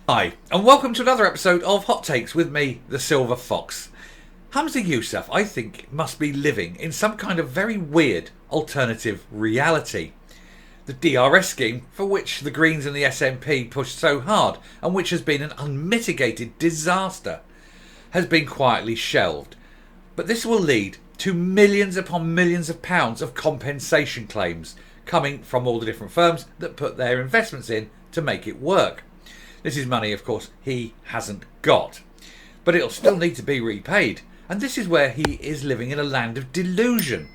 Hi, and welcome to another episode of Hot Takes with me, the Silver Fox. Humza Yousaf, I think, must be living in some kind of very weird alternative reality. The DRS scheme, for which the Greens and the SNP pushed so hard, and which has been an unmitigated disaster, has been quietly shelved. But this will lead to millions upon millions of pounds of compensation claims coming from all the different firms that put their investments in to make it work. This is money, of course, he hasn't got. But it'll still need to be repaid. And this is where he is living in a land of delusion.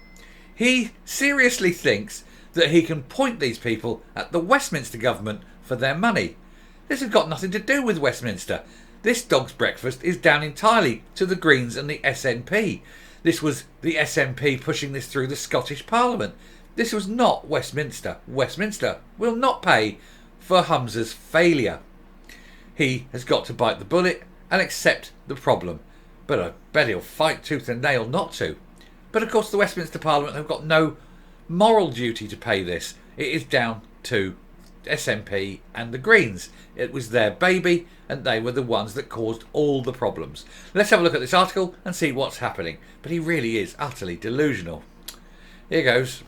He seriously thinks that he can point these people at the Westminster government for their money. This has got nothing to do with Westminster. This dog's breakfast is down entirely to the Greens and the SNP. This was the SNP pushing this through the Scottish Parliament. This was not Westminster. Westminster will not pay for Humza's failure. He has got to bite the bullet and accept the problem. But I bet he'll fight tooth and nail not to. But of course the Westminster Parliament have got no moral duty to pay this. It is down to SNP and the Greens. It was their baby and they were the ones that caused all the problems. Let's have a look at this article and see what's happening. But he really is utterly delusional. Here goes.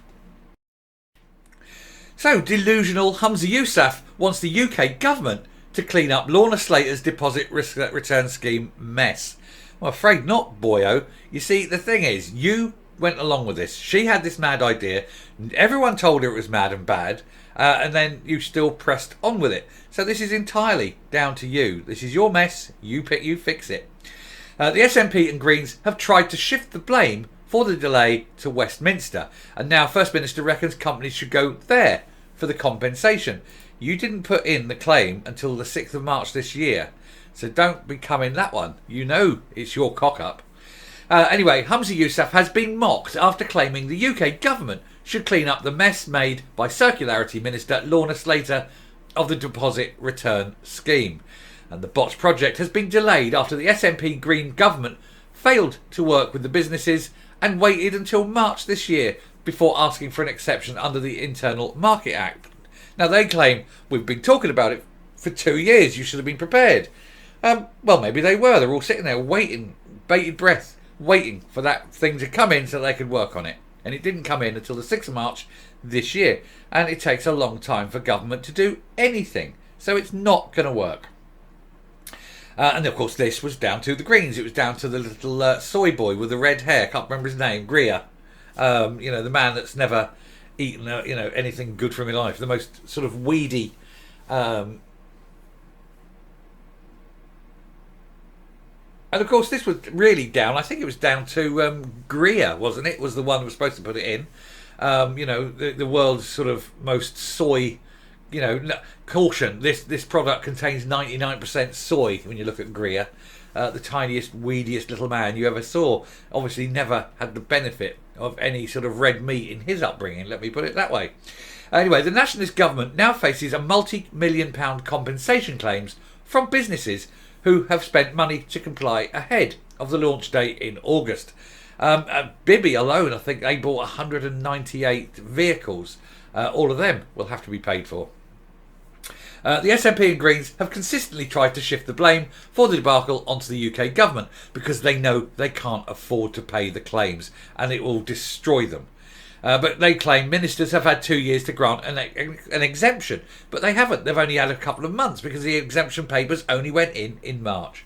So, delusional Humza Yousaf wants the UK government to clean up Lorna Slater's deposit return scheme mess. I'm afraid not, boyo. You see, the thing is, you went along with this. She had this mad idea. Everyone told her it was mad and bad. And then you still pressed on with it. So this is entirely down to you. This is your mess. You fix it. The SNP and Greens have tried to shift the blame for the delay to Westminster. And now First Minister reckons companies should go there for the compensation. You didn't put in the claim until the 6th of March this year. So don't be coming that one. You know it's your cock-up. Anyway, Humza Yousaf has been mocked after claiming the UK government should clean up the mess made by Circularity Minister Lorna Slater of the deposit return scheme. And the botched project has been delayed after the SNP Green government failed to work with the businesses and waited until March this year before asking for an exception under the Internal Market Act. Now they claim we've been talking about it for 2 years. You should have been prepared. Well, maybe they were. They're all sitting there waiting, bated breath, waiting for that thing to come in so they could work on it. And it didn't come in until the 6th of March this year. And it takes a long time for government to do anything. So it's not going to work. And of course, this was down to the Greens. It was down to the little soy boy with the red hair. Can't remember his name. Greer. The man that's never eaten anything good from his life. The most sort of weedy and of course this was really down, I think it was down to Greer, wasn't it? Was the one that was supposed to put it in. The world's sort of most soy, caution, this product contains 99% soy when you look at Greer. The tiniest, weediest little man you ever saw. Obviously never had the benefit of any sort of red meat in his upbringing, let me put it that way. Anyway, the nationalist government now faces a multi-million pound compensation claims from businesses who have spent money to comply ahead of the launch date in August. Bibby alone, I think they bought 198 vehicles. All of them will have to be paid for. The SNP and Greens have consistently tried to shift the blame for the debacle onto the UK government because they know they can't afford to pay the claims and it will destroy them. But they claim ministers have had 2 years to grant an exemption, but they haven't. They've only had a couple of months because the exemption papers only went in March.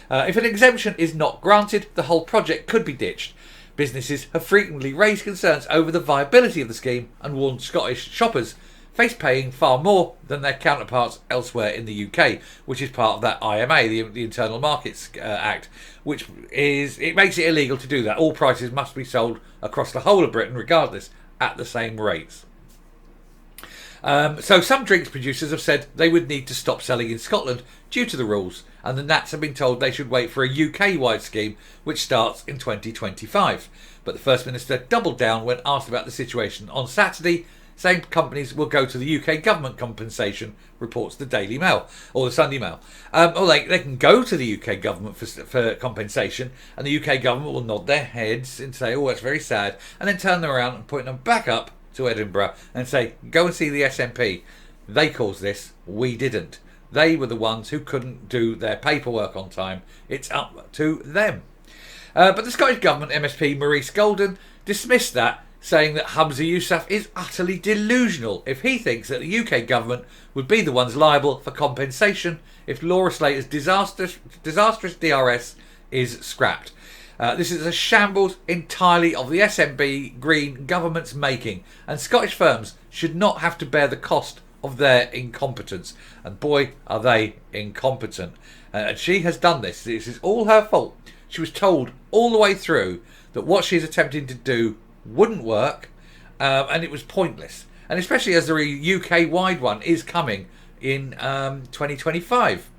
If an exemption is not granted, the whole project could be ditched. Businesses have frequently raised concerns over the viability of the scheme and warned Scottish shoppers face paying far more than their counterparts elsewhere in the UK, which is part of that IMA, the Internal Markets Act, which makes it illegal to do that. All prices must be sold across the whole of Britain, regardless, at the same rates. So some drinks producers have said they would need to stop selling in Scotland due to the rules, and the Nats have been told they should wait for a UK-wide scheme which starts in 2025. But the First Minister doubled down when asked about the situation on Saturday, saying companies will go to the UK government compensation, reports the Daily Mail, or the Sunday Mail. Or they can go to the UK government for compensation, and the UK government will nod their heads and say, oh, that's very sad, and then turn them around and point them back up to Edinburgh and say, go and see the SNP. They caused this, we didn't. They were the ones who couldn't do their paperwork on time. It's up to them. But the Scottish Government MSP Maurice Golden dismissed that, saying that Humza Yousaf is utterly delusional if he thinks that the UK government would be the ones liable for compensation if Laura Slater's disastrous DRS is scrapped. This is a shambles entirely of the SNP Green government's making, and Scottish firms should not have to bear the cost of their incompetence. And boy, are they incompetent. And she has done this. This is all her fault. She was told all the way through that what she's attempting to do wouldn't work, and it was pointless. And especially as the UK-wide one is coming in 2025.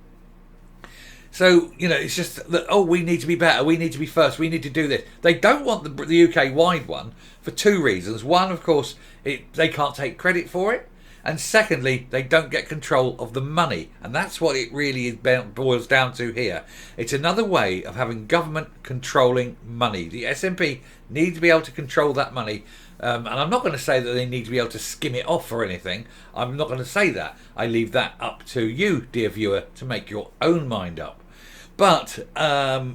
So, it's just that, we need to be better, we need to be first, we need to do this. They don't want the UK-wide one for two reasons. One, of course, they can't take credit for it. And secondly, they don't get control of the money. And that's what it really boils down to here. It's another way of having government controlling money. The SNP need to be able to control that money. And I'm not going to say that they need to be able to skim it off or anything. I'm not going to say that. I leave that up to you, dear viewer, to make your own mind up. But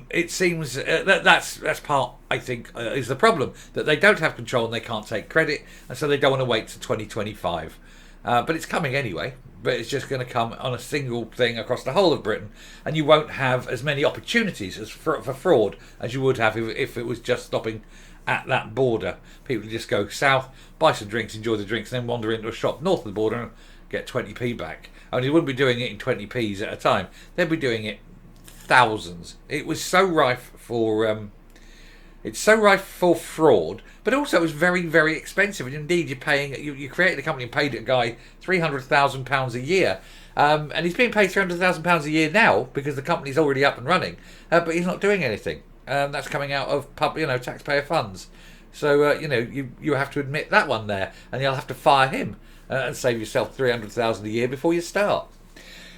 it seems that's part, I think, is the problem. That they don't have control and they can't take credit. And so they don't want to wait to 2025. But it's coming anyway. But it's just going to come on a single thing across the whole of Britain. And you won't have as many opportunities for fraud as you would have if it was just stopping at that border. People just go south, buy some drinks, enjoy the drinks, and then wander into a shop north of the border and get 20p back. And they wouldn't be doing it in 20p's at a time. They'd be doing it thousands. It was so rife for fraud, but also it was very, very expensive. And indeed, you created a company and paid a guy £300,000 a year, and he's being paid £300,000 a year now because the company's already up and running, but he's not doing anything. That's coming out of taxpayer funds. So you have to admit that one there, and you'll have to fire him and save yourself £300,000 a year before you start.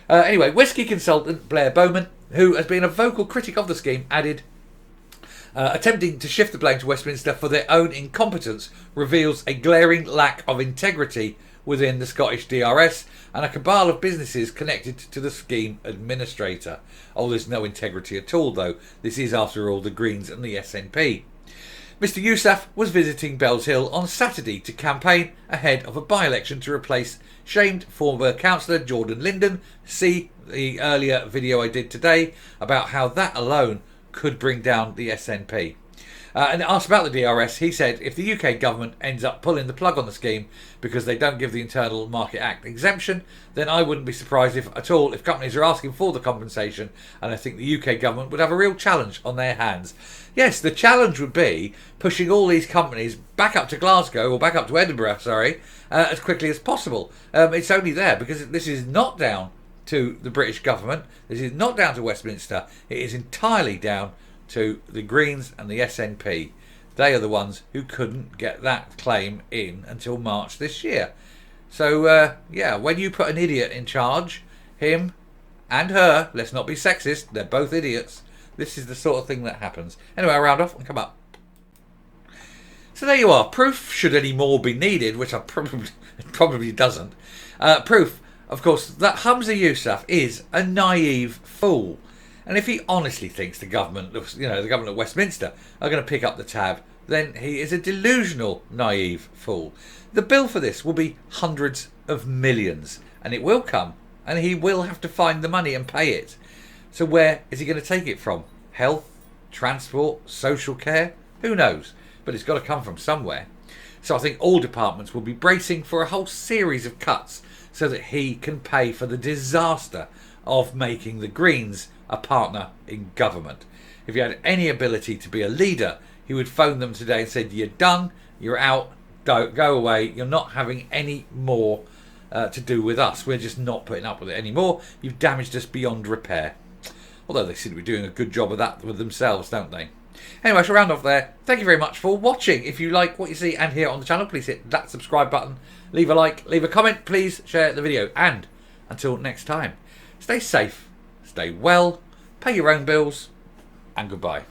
Anyway, whiskey consultant Blair Bowman, who has been a vocal critic of the scheme, added, attempting to shift the blame to Westminster for their own incompetence reveals a glaring lack of integrity within the Scottish DRS and a cabal of businesses connected to the scheme administrator. Oh, there's no integrity at all, though. This is, after all, the Greens and the SNP. Mr Yousaf was visiting Bells Hill on Saturday to campaign ahead of a by-election to replace shamed former councillor Jordan Linden. See the earlier video I did today about how that alone could bring down the SNP. And asked about the DRS, he said if the UK government ends up pulling the plug on the scheme because they don't give the Internal Market Act exemption, then I wouldn't be surprised if companies are asking for the compensation, and I think the UK government would have a real challenge on their hands. Yes, the challenge would be pushing all these companies back up to Glasgow, or back up to Edinburgh, as quickly as possible. It's only there because this is not down to the British government. This is not down to Westminster. It is entirely down to the Greens and the SNP. They are the ones who couldn't get that claim in until March this year. So, when you put an idiot in charge, him and her, let's not be sexist, they're both idiots, this is the sort of thing that happens. Anyway, I'll round off and come up. So there you are. Proof, should any more be needed, which I probably doesn't. Proof, of course, that Humza Yousaf is a naive fool. And if he honestly thinks the government of Westminster are going to pick up the tab, then he is a delusional, naive fool. The bill for this will be hundreds of millions, and it will come, and he will have to find the money and pay it. So where is he going to take it from? Health, transport, social care? Who knows? But it's got to come from somewhere. So I think all departments will be bracing for a whole series of cuts so that he can pay for the disaster of making the Greens a partner in government. If he had any ability to be a leader, he would phone them today and said, you're done, you're out, go away, you're not having any more to do with us. We're just not putting up with it anymore. You've damaged us beyond repair. Although they seem to be doing a good job of that with themselves, don't they? Anyway, I shall round off there. Thank you very much for watching. If you like what you see and hear on the channel, please hit that subscribe button. Leave a like, leave a comment, please share the video. And until next time, stay safe, stay well, pay your own bills, and goodbye.